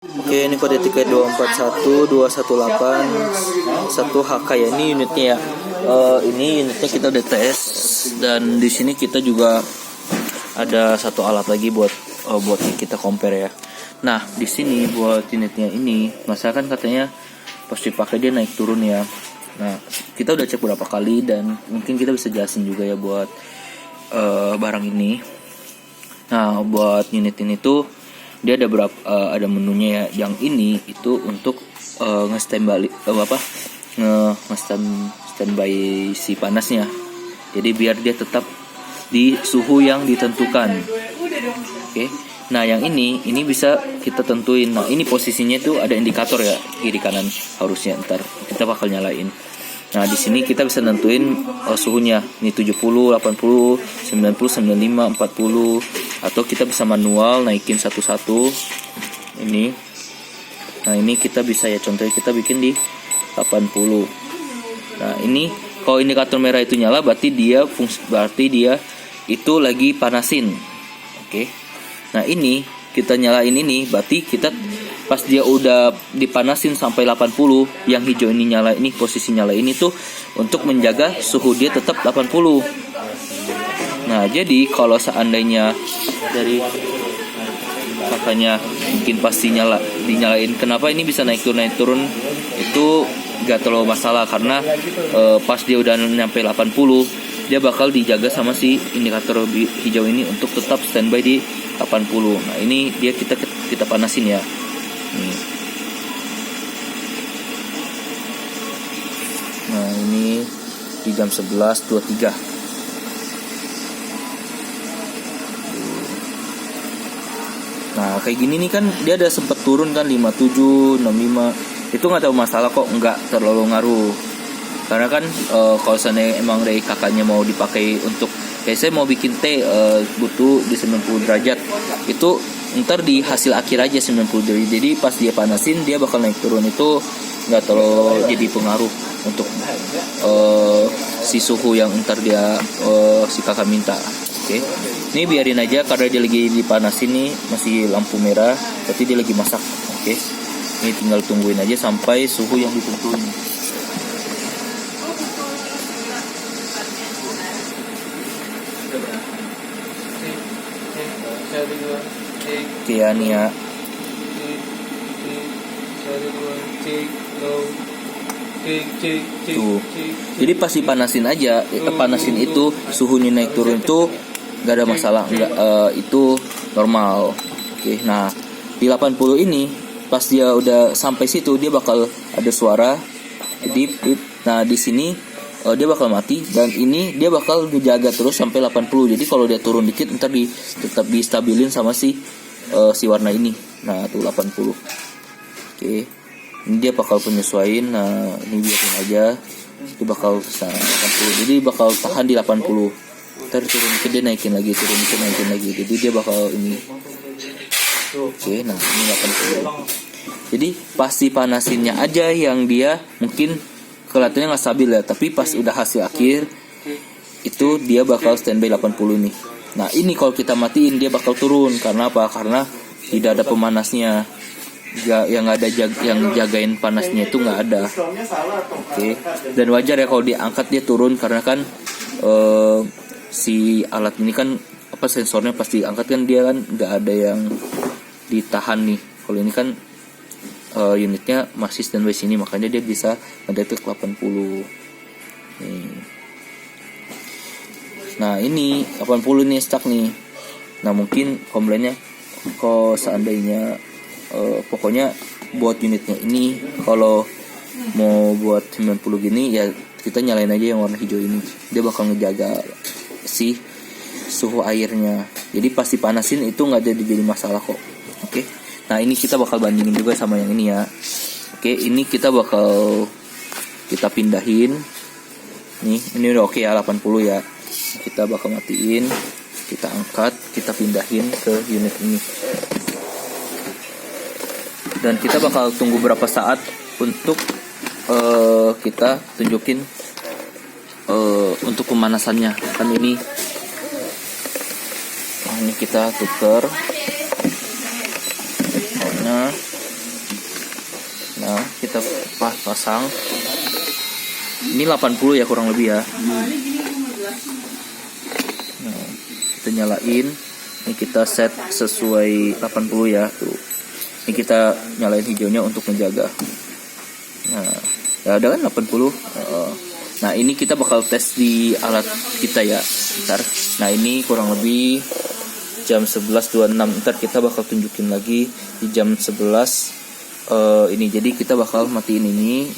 Oke, ini kode tiket 241218 1 HK ya. Ini unitnya ya. Ini unitnya kita udah tes, dan di sini kita juga ada satu alat lagi buat kita compare ya. Nah, di sini buat unitnya ini, masa kan katanya pas dipakai dia naik turun ya. Nah, kita udah cek beberapa kali dan mungkin kita bisa jelasin juga ya buat barang ini. Nah, buat unit ini tuh dia ada berapa ada menunya ya. Yang ini itu untuk standby si panasnya. Jadi biar dia tetap di suhu yang ditentukan. Oke. Nah, yang ini bisa kita tentuin. Nah, ini posisinya tuh ada indikator ya, kiri kanan harusnya. Ntar kita bakal nyalain. Nah, di sini kita bisa nentuin suhunya. Ini 70, 80, 90, 95, 40, atau kita bisa manual naikin satu-satu. Ini. Nah, ini kita bisa ya, contohnya kita bikin di 80. Nah, ini kalau indikator merah itu nyala berarti dia itu lagi panasin. Oke. Nah, ini kita nyalain ini berarti kita pas dia udah dipanasin sampai 80, yang hijau ini nyala, ini posisi nyala ini tuh untuk menjaga suhu dia tetap 80. Nah, jadi kalau seandainya dari katanya mungkin pasti dinyalain, kenapa ini bisa naik turun itu gak terlalu masalah, karena pas dia udah nyampe 80 dia bakal dijaga sama si indikator hijau ini untuk tetap standby di 80. Nah, ini dia kita panasin ya. Nih. Nah, ini di jam 11.23. Nah, kayak gini nih kan dia ada sempat turun kan 57, 65. Itu nggak tahu masalah kok, nggak terlalu ngaruh. Karena kan kalau seandainya emang dari kakaknya mau dipakai untuk kayak saya mau bikin teh butuh di 90 derajat, itu ntar di hasil akhir aja 90 derajat. Jadi pas dia panasin dia bakal naik turun, itu nggak terlalu jadi pengaruh untuk si suhu yang ntar dia si kakak minta. Oke. Ini biarin aja karena dia lagi dipanasin nih, masih lampu merah, berarti dia lagi masak. Oke. Ini tinggal tungguin aja sampai suhu yang ditentuin. Oke ya, nih ya. Tuh. Jadi pas dipanasin aja, panasin itu suhunya naik turun itu nggak ada masalah, itu normal. Oke. Nah, di 80 ini pas dia udah sampai situ dia bakal ada suara dip. Nah, di sini dia bakal mati, dan ini dia bakal dijaga terus sampai 80. Jadi kalau dia turun dikit ntar tetap distabilin sama si warna ini. Nah, tuh 80. Oke. Ini dia bakal penyesuaiin. Nah, ini biarin aja. Dia bakal 80. Jadi bakal tahan di 80. Ntar turun dikit dia naikin lagi, turun dikit naikin lagi. Jadi dia bakal ini. Oke, nah ini 80. Jadi pasti panasinnya aja yang dia mungkin kelihatannya nggak stabil ya, tapi pas udah hasil akhir itu dia bakal standby 80 nih. Nah, ini kalau kita matiin dia bakal turun. Karena apa? Karena tidak ada pemanasnya. Yang ada yang jagain panasnya itu nggak ada. Oke. Dan wajar ya kalau diangkat dia turun, karena kan si alat ini kan sensornya pasti angkat kan, dia kan nggak ada yang ditahan nih. Kalau ini kan unitnya masih standby sini, makanya dia bisa ngedetek 80. Nih. Nah, ini 80 nih stuck nih. Nah, mungkin komplainnya kalau seandainya pokoknya buat unitnya ini kalau mau buat 90 gini ya kita nyalain aja yang warna hijau ini. Dia bakal ngejaga si suhu airnya. Jadi pasti panasin itu nggak jadi masalah kok. Oke. Nah, ini kita bakal bandingin juga sama yang ini ya. Oke, ini kita bakal pindahin. Nih, ini udah oke ya 80 ya. Kita bakal matiin, kita angkat, kita pindahin ke unit ini. Dan kita bakal tunggu berapa saat untuk kita tunjukin untuk pemanasannya. Kan ini ini kita tuker. Nah, kita pasang. Ini 80 ya kurang lebih ya. Nah, kita nyalain. Ini kita set sesuai 80 ya tuh. Ini kita nyalain hijaunya untuk menjaga. Nah, ya udah kan 80. Nah, ini kita bakal tes di alat kita ya. Ntar. Nah, ini kurang lebih jam 11.26. Ntar kita bakal tunjukin lagi di jam 11 ini. Jadi kita bakal matiin ini.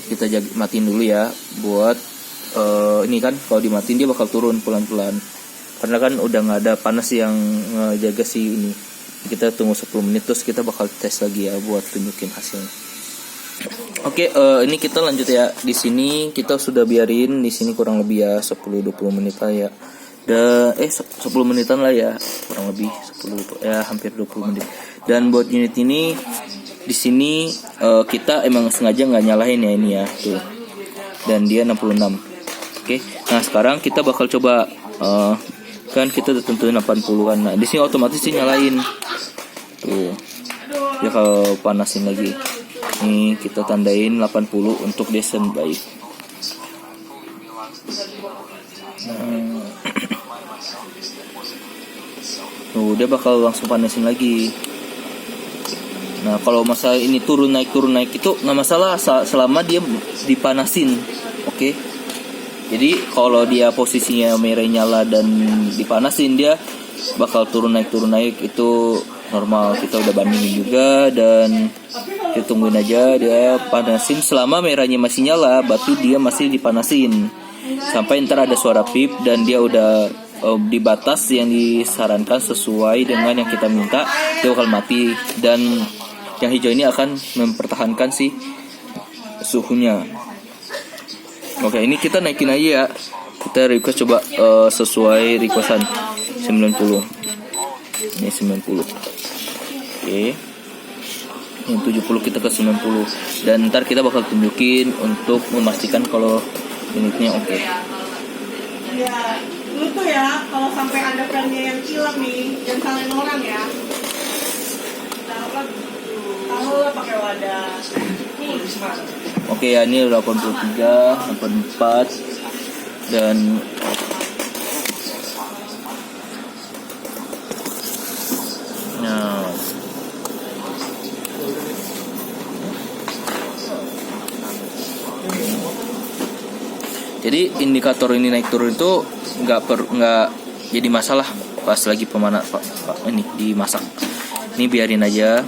Kita matiin dulu ya buat ini kan kalau dimatiin dia bakal turun pelan-pelan. Karena kan udah nggak ada panas yang jaga si ini. Kita tunggu 10 menit terus kita bakal tes lagi ya buat tunjukin hasilnya. Oke, ini kita lanjut ya. Di sini kita sudah biarin di sini kurang lebih ya 10-20 menit lah ya. 10 menitan lah ya, kurang lebih 10 ya, hampir 20 menit. Dan buat unit ini di sini kita emang sengaja nggak nyalain ya ini ya tuh. Dan dia 66. Oke. Nah, sekarang kita bakal coba kan kita udah tentuin 80-an. Nah, di sini otomatis sih nyalain. Tuh. Dia kalau panasin lagi. Nih kita tandain 80 untuk dia standby. Tuh dia bakal langsung panasin lagi. Nah kalau masalah ini turun naik itu nggak masalah selama dia dipanasin. Oke. Jadi kalau dia posisinya merah nyala dan dipanasin dia bakal turun naik itu normal. Kita udah bandingin juga dan kita tungguin aja dia panasin. Selama merahnya masih nyala berarti dia masih dipanasin sampai ntar ada suara pip dan dia udah di batas yang disarankan sesuai dengan yang kita minta, dia bakal mati. Dan yang hijau ini akan mempertahankan si suhunya. Oke, ini kita naikin aja ya. Kita request coba sesuai requestan 90. Ini 90. Oke. Yang 70 kita ke 90. Dan ntar kita bakal tunjukin untuk memastikan kalau unitnya oke. Ya, lu tuh ya kalau sampai ada filmnya yang hilang nih, jangan salahin orang ya. Taruhlah pakai wadah. Nih. Oke ya, ini 83, 84 dan nah. Jadi indikator ini naik turun itu nggak jadi masalah pas lagi ini dimasak. Ini biarin aja.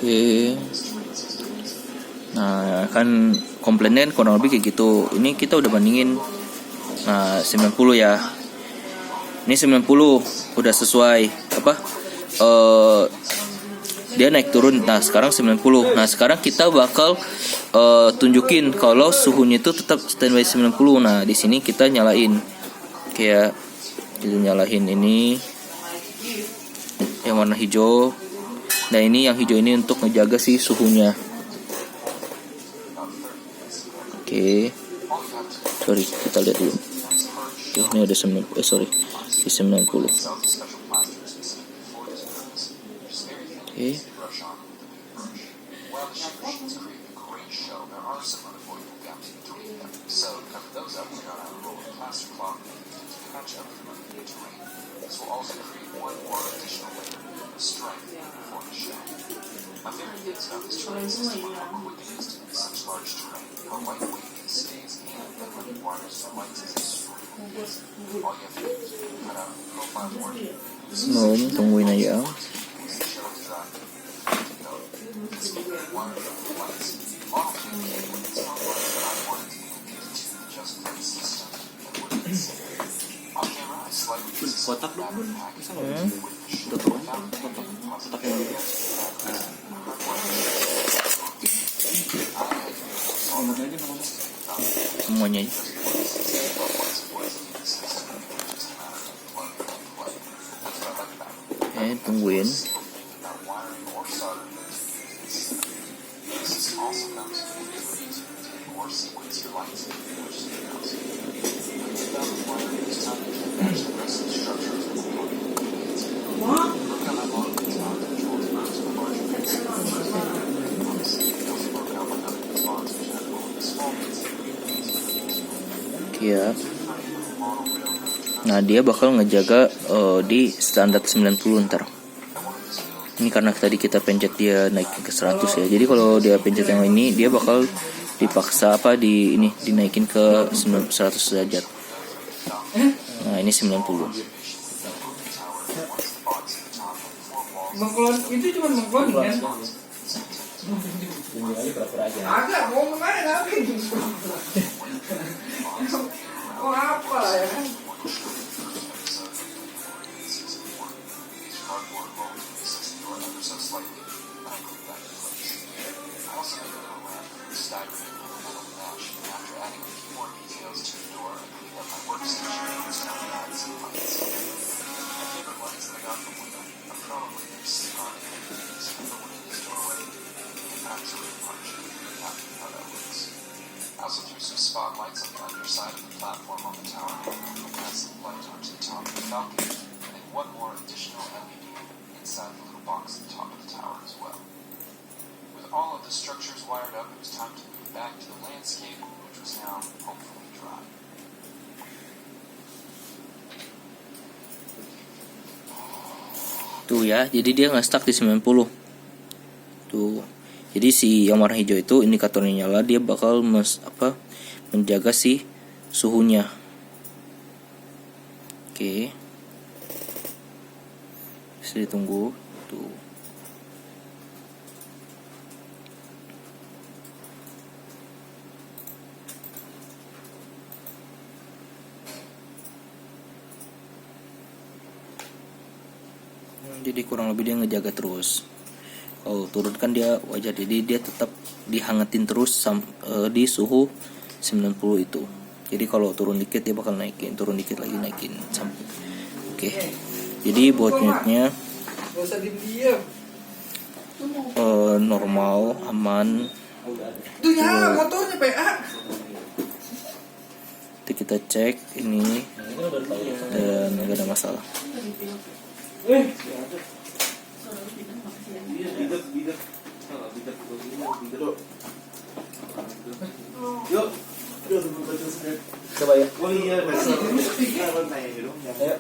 Oke. Nah, kan komplainnya kan kurang lebih kayak gitu. Ini kita udah bandingin. Nah, 90 ya. Ini 90 udah sesuai apa? Dia naik turun. Nah, sekarang 90. Nah, sekarang kita bakal tunjukin kalau suhunya itu tetap standby 90. Nah, di sini kita nyalain. Kayak kita nyalain ini yang warna hijau. Nah, ini yang hijau ini untuk ngejaga si suhunya. Oke. Sorry, kita lihat dulu. Oke, ini ada 90. Sorry. Di 90. Oke. Tungguin aja. Kotak dong bun, kotak yang gitu. Semuanya. Tungguin. Ya. Nah, dia bakal ngejaga di standar 90 ntar. Ini karena tadi kita pencet dia naik ke 100 ya. Jadi kalau dia pencet yang ini, dia bakal dipaksa dinaikin ke 100 derajat. Nah, ini 90. Mengklon itu cuma mengklon kan? Agak mau main tapi oh apa lah ya kan? I also threw some spotlights on the underside of the platform on the tower, and passed some light towards the top of the balcony, and one more additional LED inside the little box at the top of the tower as well. With all of the structures wired up, it was time to move back to the landscape, which was now hopefully dry. Tuh ya, jadi dia nggak stuck di 90. Tuh. Jadi si yang warna hijau itu indikatornya nyala, dia bakal menjaga si suhunya. Oke. Bisa ditunggu. Tuh. Jadi kurang lebih dia ngejaga terus. Kalau turun kan dia wajar, jadi dia tetap dihangatin terus di suhu 90 itu. Jadi kalau turun dikit dia bakal naikin, turun dikit lagi naikin sampai. Oke. Jadi buat unitnya normal, aman. Tuh ya motornya PA. Nanti kita cek ini dan nggak ada masalah. Coba ya. Oh iya, laser. Kan tanya gitu dong yang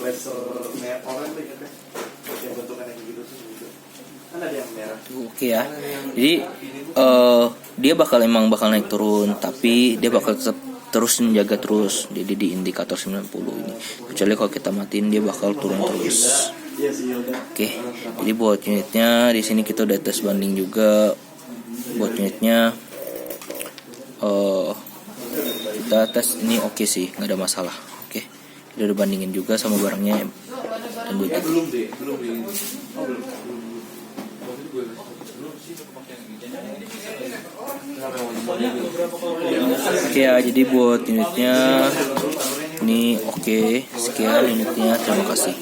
laser merah orang tuh ya kan. Yang bentukannya gitu tuh gitu. Kan ada yang merah. Oke ya. Jadi dia bakal naik turun, tapi dia bakal tetap terus menjaga terus. Jadi di indikator 90 ini. Kecuali kalau kita matiin dia bakal turun terus. Oke. Jadi buat unitnya di sini kita udah tes banding juga. Buat unitnya kita tes ini oke sih, nggak ada masalah. Oke. Kita udah bandingin juga sama barangnya dan juga. Belum deh. Oh, belum. Oke ya, jadi buat unitnya ini oke. Sekian unitnya, terima kasih.